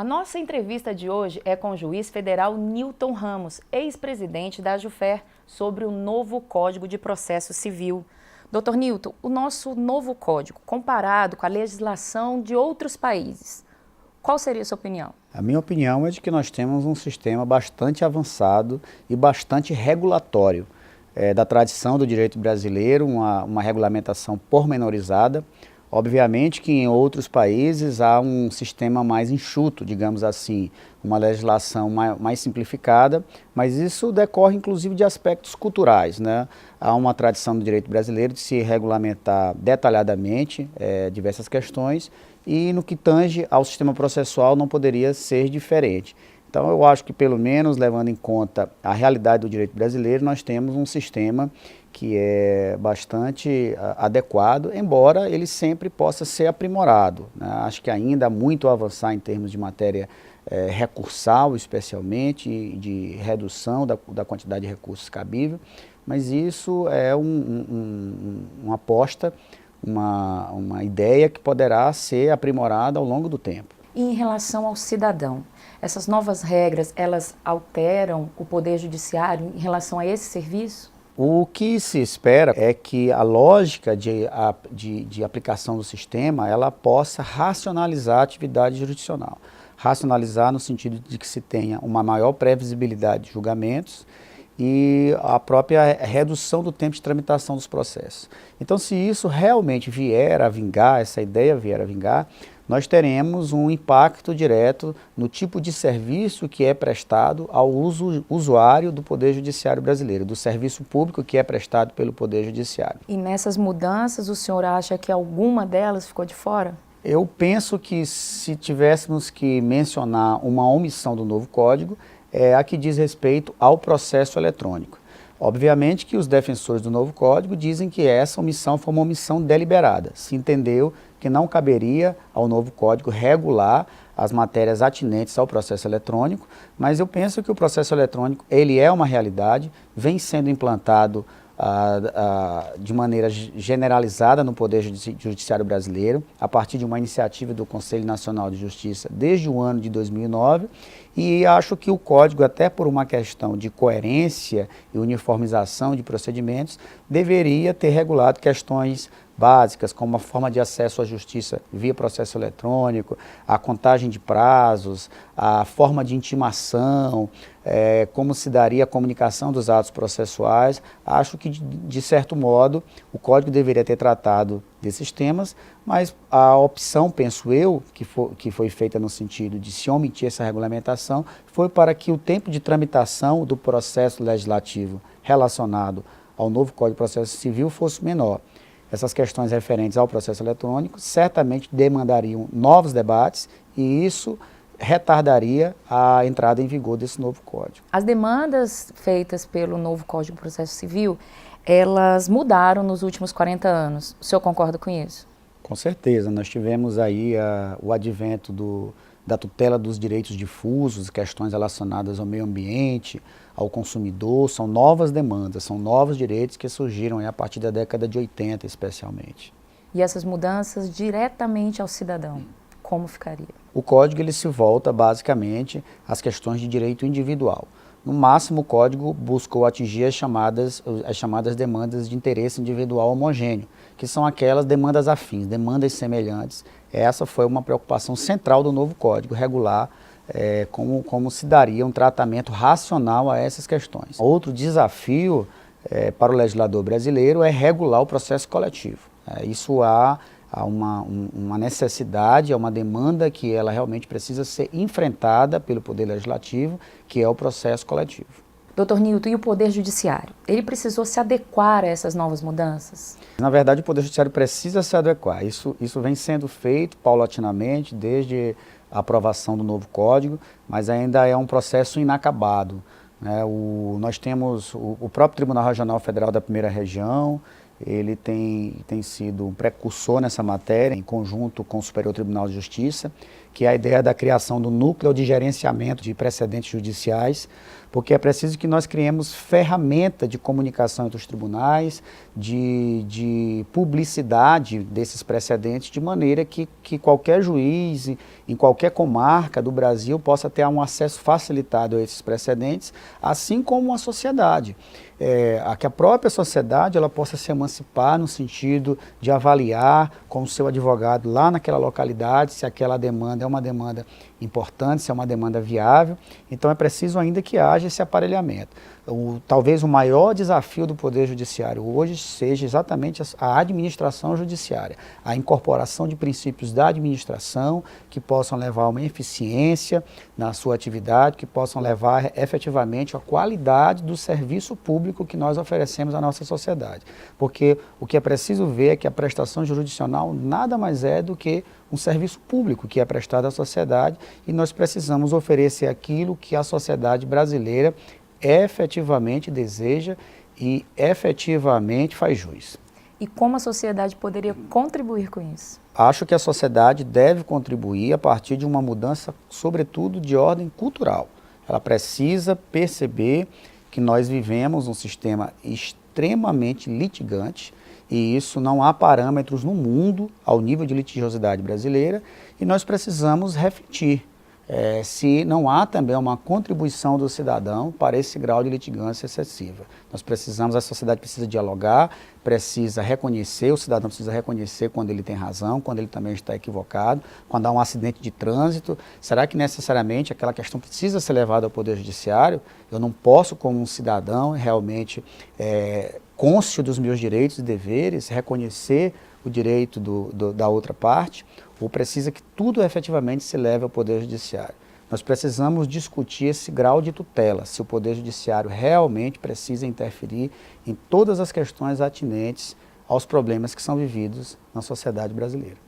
A nossa entrevista de hoje é com o juiz federal Nilton Ramos, ex-presidente da AJUFER, sobre o novo Código de Processo Civil. Doutor Nilton, o nosso novo código, comparado com a legislação de outros países, qual seria a sua opinião? A minha opinião é de que nós temos um sistema bastante avançado e bastante regulatório. Da tradição do direito brasileiro, uma regulamentação pormenorizada. Obviamente que em outros países há um sistema mais enxuto, digamos assim, uma legislação mais simplificada, mas isso decorre inclusive de aspectos culturais, né? Há uma tradição do direito brasileiro de se regulamentar detalhadamente diversas questões e no que tange ao sistema processual não poderia ser diferente. Então eu acho que pelo menos levando em conta a realidade do direito brasileiro, nós temos um sistema que é bastante adequado, embora ele sempre possa ser aprimorado, né? Acho que ainda há muito a avançar em termos de matéria recursal, especialmente, de redução da quantidade de recursos cabível, mas isso é uma aposta, uma ideia que poderá ser aprimorada ao longo do tempo. E em relação ao cidadão, essas novas regras, elas alteram o Poder Judiciário em relação a esse serviço? O que se espera é que a lógica de aplicação do sistema, ela possa racionalizar a atividade jurisdicional. Racionalizar no sentido de que se tenha uma maior previsibilidade de julgamentos e a própria redução do tempo de tramitação dos processos. Então, se isso realmente vier a vingar, essa ideia vier a vingar, nós teremos um impacto direto no tipo de serviço que é prestado ao usuário do Poder Judiciário brasileiro, do serviço público que é prestado pelo Poder Judiciário. E nessas mudanças, o senhor acha que alguma delas ficou de fora? Eu penso que se tivéssemos que mencionar uma omissão do novo código, é a que diz respeito ao processo eletrônico. Obviamente que os defensores do novo código dizem que essa omissão foi uma omissão deliberada. Se entendeu que não caberia ao novo código regular as matérias atinentes ao processo eletrônico, mas eu penso que o processo eletrônico ele é uma realidade, vem sendo implantado de maneira generalizada no Poder Judiciário brasileiro, a partir de uma iniciativa do Conselho Nacional de Justiça desde o ano de 2009, e acho que o Código, até por uma questão de coerência e uniformização de procedimentos, deveria ter regulado questões básicas, como a forma de acesso à justiça via processo eletrônico, a contagem de prazos, a forma de intimação, como se daria a comunicação dos atos processuais. Acho que, de certo modo, o Código deveria ter tratado desses temas, mas a opção, penso eu, que foi feita no sentido de se omitir essa regulamentação, foi para que o tempo de tramitação do processo legislativo relacionado ao novo Código de Processo Civil fosse menor. Essas questões referentes ao processo eletrônico certamente demandariam novos debates e isso retardaria a entrada em vigor desse novo código. As demandas feitas pelo novo Código de Processo Civil, elas mudaram nos últimos 40 anos. O senhor concorda com isso? Com certeza. Nós tivemos aí o advento da tutela dos direitos difusos, questões relacionadas ao meio ambiente, ao consumidor, são novas demandas, são novos direitos que surgiram aí a partir da década de 80, especialmente. E essas mudanças diretamente ao cidadão, como ficaria? O Código ele se volta basicamente às questões de direito individual. No máximo, o Código buscou atingir as chamadas demandas de interesse individual homogêneo, que são aquelas demandas afins, demandas semelhantes. Essa foi uma preocupação central do novo Código, regular como se daria um tratamento racional a essas questões. Outro desafio para o legislador brasileiro é regular o processo coletivo. Isso há uma necessidade, é uma demanda que ela realmente precisa ser enfrentada pelo Poder Legislativo, que é o processo coletivo. Doutor Nilton, e o Poder Judiciário? Ele precisou se adequar a essas novas mudanças? Na verdade, o Poder Judiciário precisa se adequar. Isso vem sendo feito paulatinamente desde a aprovação do novo Código, mas ainda é um processo inacabado, né? Nós temos o próprio Tribunal Regional Federal da Primeira Região, ele tem sido um precursor nessa matéria, em conjunto com o Superior Tribunal de Justiça, que é a ideia da criação do núcleo de gerenciamento de precedentes judiciais, porque é preciso que nós criemos ferramenta de comunicação entre os tribunais, de publicidade desses precedentes, de maneira que qualquer juiz, em qualquer comarca do Brasil, possa ter um acesso facilitado a esses precedentes, assim como a sociedade. Que a própria sociedade ela possa se emancipar no sentido de avaliar com o seu advogado lá naquela localidade se aquela demanda é uma demanda importante, se é uma demanda viável. Então é preciso ainda que haja esse aparelhamento. Talvez o maior desafio do Poder Judiciário hoje seja exatamente a administração judiciária, a incorporação de princípios da administração que possam levar a uma eficiência na sua atividade, que possam levar efetivamente à qualidade do serviço público que nós oferecemos à nossa sociedade. Porque o que é preciso ver é que a prestação jurisdicional nada mais é do que um serviço público que é prestado à sociedade e nós precisamos oferecer aquilo que a sociedade brasileira efetivamente deseja e efetivamente faz jus. E como a sociedade poderia contribuir com isso? Acho que a sociedade deve contribuir a partir de uma mudança, sobretudo, de ordem cultural. Ela precisa perceber que nós vivemos um sistema extremamente litigante e isso não há parâmetros no mundo ao nível de litigiosidade brasileira e nós precisamos refletir se não há também uma contribuição do cidadão para esse grau de litigância excessiva. A sociedade precisa dialogar, precisa reconhecer, o cidadão precisa reconhecer quando ele tem razão, quando ele também está equivocado, quando há um acidente de trânsito. Será que necessariamente aquela questão precisa ser levada ao Poder Judiciário? Eu não posso, como um cidadão, realmente cônscio dos meus direitos e deveres, reconhecer o direito da outra parte, ou precisa que tudo efetivamente se leve ao Poder Judiciário. Nós precisamos discutir esse grau de tutela, se o Poder Judiciário realmente precisa interferir em todas as questões atinentes aos problemas que são vividos na sociedade brasileira.